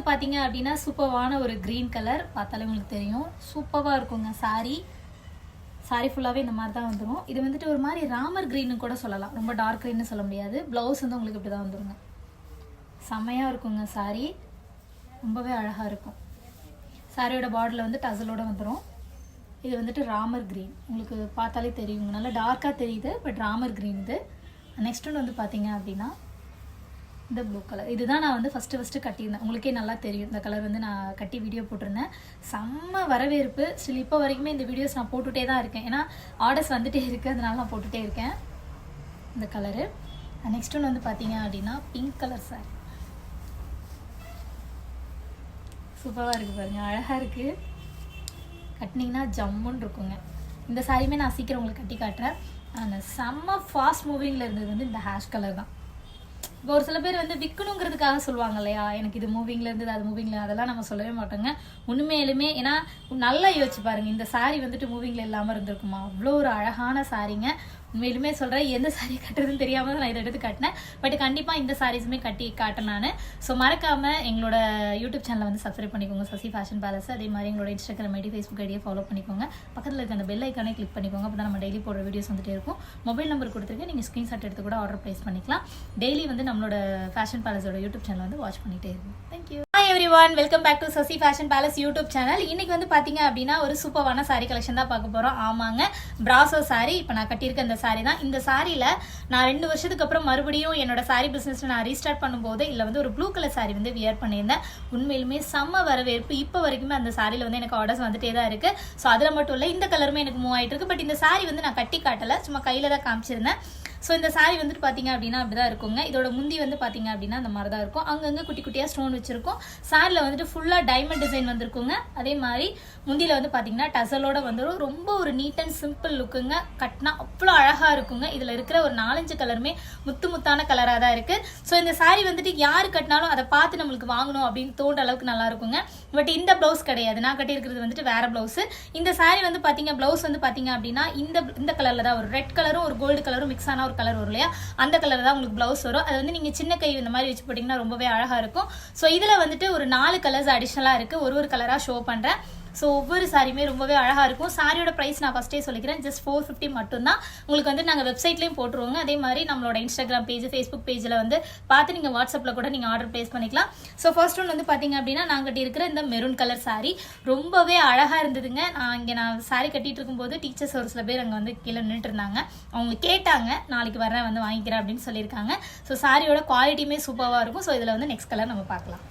பார்த்தீங்க அப்படின்னா சூப்பரான ஒரு க்ரீன் கலர், பார்த்தாலே உங்களுக்கு தெரியும் சூப்பராக இருக்குங்க. சாரி ஃபுல்லாகவே இந்த மாதிரி தான் வந்துடும். இது வந்துட்டு ஒரு மாதிரி ராமர் க்ரீனு கூட சொல்லலாம், ரொம்ப டார்க் க்ரீன்னு சொல்ல முடியாது. ப்ளவுஸ் வந்து உங்களுக்கு இப்படி தான் வந்துடுங்க. செம்மையாக இருக்குங்க சாரி, ரொம்பவே அழகாக இருக்கும். சாரியோட பார்டரில் வந்து டசலோட வந்துடும். இது வந்துட்டு ராமர் க்ரீன், உங்களுக்கு பார்த்தாலே தெரியுங்க, நல்லா டார்க்காக தெரியுது, பட் ராமர் க்ரீன் இது. நெக்ஸ்ட் ஒன்று வந்து பார்த்தீங்க அப்படின்னா இந்த ப்ளூ கலர். இதுதான் நான் வந்து ஃபஸ்ட்டு கட்டியிருந்தேன், உங்களுக்கே நல்லா தெரியும். இந்த கலர் வந்து நான் கட்டி வீடியோ போட்டிருந்தேன். செம்ம வரவேற்பு. ஸ்டில் இப்போ வரைக்குமே இந்த வீடியோஸ் நான் போட்டுகிட்டே தான் இருக்கேன், ஏன்னா ஆர்டர்ஸ் வந்துகிட்டே இருக்குது, அதனால நான் போட்டுகிட்டே இருக்கேன் இந்த கலரு. நெக்ஸ்ட் ஒன்று வந்து பார்த்தீங்க அப்படின்னா பிங்க் கலர் சாரி. சூப்பராக இருக்குது பாருங்கள், அழகாக இருக்குது. கட்டினீங்கன்னா ஜம்முன்னு இருக்குங்க. இந்த சாரியுமே நான் சீக்கிரம் உங்களுக்கு கட்டி காட்டுறேன். அந்த செம்ம ஃபாஸ்ட் மூவிங்கில் இருந்தது வந்து இந்த ஹேஷ் கலர் தான். இப்போ ஒரு சில பேர் வந்து விற்கணுங்கிறதுக்காக சொல்லுவாங்க இல்லையா, எனக்கு இது மூவிங்கில் இருந்தது அது மூவிங்கில், அதெல்லாம் நம்ம சொல்லவே மாட்டோங்க உண்மையிலுமே. ஏன்னா நல்லா யோசிச்சு பாருங்கள், இந்த சாரீ வந்துட்டு மூவிங்கில் இல்லாமல் இருந்திருக்குமா? அவ்வளோ ஒரு அழகான சாரீங்க. உண்மையிலுமே சொல்கிறேன், எந்த சாரீ கட்டுறதுன்னு தெரியாமல் தான் நான் இதை எடுத்து காட்டினேன். பட் கண்டிப்பாக இந்த சாரீஸுமே கட்டி காட்டேன் நான். ஸோ மறக்காமல் எங்களோட யூடியூப் சேனலை வந்து சப்ஸ்கிரைப் பண்ணிக்கோங்க, சசி ஃபேஷன் பேலஸ். அதே மாதிரி எங்களோட இன்ஸ்டாகிராம் ஐடி, ஃபேஸ்புக் ஐடியை ஃபாலோ பண்ணிக்கோங்க. பக்கத்தில் இருக்க அந்த பெல் ஐக்கானே கிளிக் பண்ணிக்கோங்க, அப்போ தான் நம்ம டெய்லி போடுற வீடியோஸ் வந்துட்டே இருக்கும். மொபைல் நம்பர் கொடுத்துருக்கேன், நீங்கள் ஸ்க்ரீன்ஷாட் எடுத்து கூட ஆர்டர் ப்ளேஸ் பண்ணிக்கலாம். டெய்லி வந்து நம்மளோட ஃபேஷன் பேலஸோட யூடியூப் சேனல் வந்து வாட்ச் பண்ணிகிட்டே இருக்கும். Thank you. Hi everyone, welcome back to Sasi fashion palace YouTube channel. இன்னைக்கு வந்து பார்த்தீங்க அப்படின்னா ஒரு சூப்பரான சாரீ கலெக்ஷன் தான் பார்க்க போகிறோம். ஆமாங்க, பிராசோ சாரீ. இப்போ நான் கட்டியிருக்க இந்த சாரீ தான். இந்த சாரியில் நான் 2 வருஷத்துக்கு அப்புறம் மறுபடியும் என்னோட சாரீ பிஸ்னஸ் நான் ரீஸ்டார்ட் பண்ணும்போது இல்லை வந்து ஒரு ப்ளூ கலர் சாரீ வந்து வியர் பண்ணியிருந்தேன். உண்மையிலுமே செம்ம வரவேற்பு. இப்போ வரைக்குமே அந்த சாரியில் வந்து எனக்கு ஆர்டர்ஸ் வந்துட்டே தான் இருக்குது. ஸோ அதில் மட்டும் இல்லை, இந்த கலருமே எனக்கு மூவ் ஆகிட்டு இருக்கு. பட் இந்த சாரீ வந்து நான் கட்டி காட்டலை, சும்மா கையில் தான் காமிச்சிருந்தேன். ஸோ இந்த சாரீ வந்துட்டு பார்த்தீங்க அப்படின்னா அப்படி தான் இருக்குங்க. இதோட முந்தி வந்து பார்த்தீங்க அப்படின்னா அந்த மாதிரி தான் இருக்கும். அங்கங்கே குட்டி குட்டியாக ஸ்டோன் வச்சிருக்கும். சாரியில் வந்துட்டு ஃபுல்லாக டைமண்ட் டிசைன் வந்திருக்குங்க. அதே மாதிரி முந்தியில் வந்து பார்த்தீங்கன்னா டசலோட வந்துடும். ரொம்ப ஒரு நீட் அண்ட் சிம்பிள் லுக்குங்க. கட்டினா அவ்வளோ அழகாக இருக்குங்க. இதில் இருக்கிற ஒரு 4-5 கலருமே முத்தான கலராக தான் இருக்குது. ஸோ இந்த சாரீ வந்துட்டு யார் கட்டினாலும் அதை பார்த்து நம்மளுக்கு வாங்கணும் அப்படின்னு தோன்ற அளவுக்கு நல்லா இருக்குங்க. பட் இந்த ப்ளவுஸ் கிடையாது, நான் கட்டியிருக்கிறது வந்துட்டு வேற ப்ளவுஸு. இந்த சாரீ வந்து பார்த்தீங்க ப்ளவுஸ் வந்து பார்த்தீங்க அப்படின்னா இந்த கலரில் தான், ஒரு ரெட் கலரும் ஒரு கோல்டு கலரும் மிக்ஸ் ஆன ஒரு கலர் வரும் இல்லையா, அந்த கலர் தான் உங்களுக்கு ப்ளவுஸ் வரும். அது வந்து நீங்கள் சின்ன கை இந்த மாதிரி வச்சு போட்டிங்கன்னா ரொம்பவே அழகாக இருக்கும். ஸோ இதில் வந்துட்டு ஒரு 4 கலர்ஸ் அடிஷ்னலாக இருக்குது, ஒரு கலராக ஷோ பண்ணுறேன். ஸோ ஒவ்வொரு சாரியுமே ரொம்பவே அழகாக இருக்கும். சாரியோட ப்ரைஸ் நான் ஃபஸ்ட்டே சொல்லிக்கிறேன், ஜஸ்ட் 450 மட்டும்தான். உங்களுக்கு வந்து நாங்கள் வெப்சைட்லேயும் போட்டுருவோங்க. அதே மாதிரி நம்மளோட இன்ஸ்டாகிராம் பேஜ், ஃபேஸ்புக் பேஜில் வந்து பார்த்து நீங்கள் வாட்ஸ்அப்பில் கூட நீங்கள் ஆர்டர் ப்ளேஸ் பண்ணிக்கலாம். ஸோ ஃபர்ஸ்ட் ஒன் வந்து பார்த்தீங்க அப்படின்னா நான் கட்டியிருக்கிற இந்த மெரூன் கலர் சாரி ரொம்பவே அழகாக இருந்ததுங்க. நான் சாரி கட்டிட்டு இருக்கும்போது டீச்சர்ஸ் ஒரு சில பேர் அங்கே வந்து கீழே நின்றுட்டு இருந்தாங்க. அவங்க கேட்டாங்க, நாளைக்கு வரேன் வந்து வாங்கிக்கிறேன் அப்படின்னு சொல்லியிருக்காங்க. ஸோ சாரியோட குவாலிட்டியுமே சூப்பராக இருக்கும். ஸோ இதில் வந்து நெக்ஸ்ட் கலர் நம்ம பார்க்கலாம்.